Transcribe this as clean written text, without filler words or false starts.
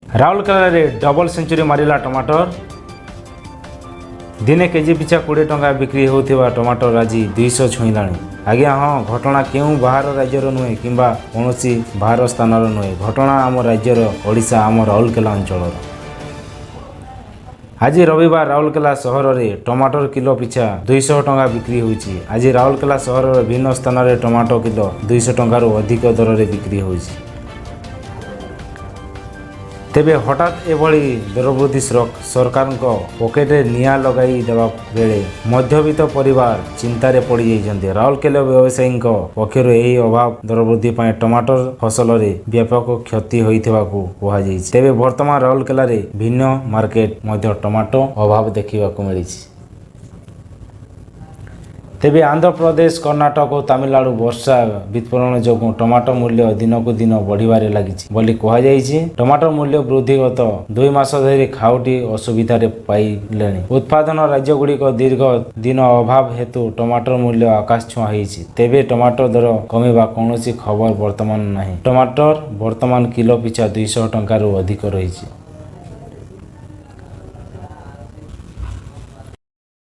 राउरकेला रे double century मारिला टमाटर। दिने केजी पिछा 20 टंका बिक्री होता टमाटर आज 200 छुईला। आज्ञा हाँ, घटना क्यों बाहर राज्यर नुहे कि कौन बाहर स्थान नुहे, घटना आम राज्यर ओडिशा आम राउरकेला अंचल। आज रविवार राउरकेला सहर में टमाटर किलो पिछा 200 टंका बिक्री होइछि। आज राउरकेला सहर भिन्न स्थान में टमाटर किलो 200 टंकार अधिक दर में बिक्री होइछि। तेबे हठात एभली दरवृद्धि सरकार पकेटे निया लगाई देवा बेले मध्यवित्त परिवार चिंतार पड़ जाइछन्ते। राउरकेला व्यवसायी पक्षर यही अभाव दरवृद्धि पर टमाटर फसल में व्यापक क्षति होइथिबाकु कुहाଯାଇଛି। तेबे वर्तमान राउरकेला रे भिन्न मार्केट मध्य टमाटो अभाव देखा मिली। तेबे आंध्र प्रदेश, कर्णाटक और तमिलनाडु वर्षा विस्फोरण जो टमाटर मूल्य दिनकू दिन बढ़िबारे लागिछि बोली कुहाଯାଇଛି। टमाटर मूल्य वृद्धि गत 2 मास धरि खाउटी असुविधा पाइलेଣି। उत्पादन राज्यगुड़िक दीर्घ दिन अभाव हेतु टमाटर मूल्य आकाश छुआ होइछि। तेबे टमाटर दर कमिबा कौनसी खबर वर्तमान नाही। टमाटर वर्तमान किलो पिछा 200 टंकार अधिक रहिछि।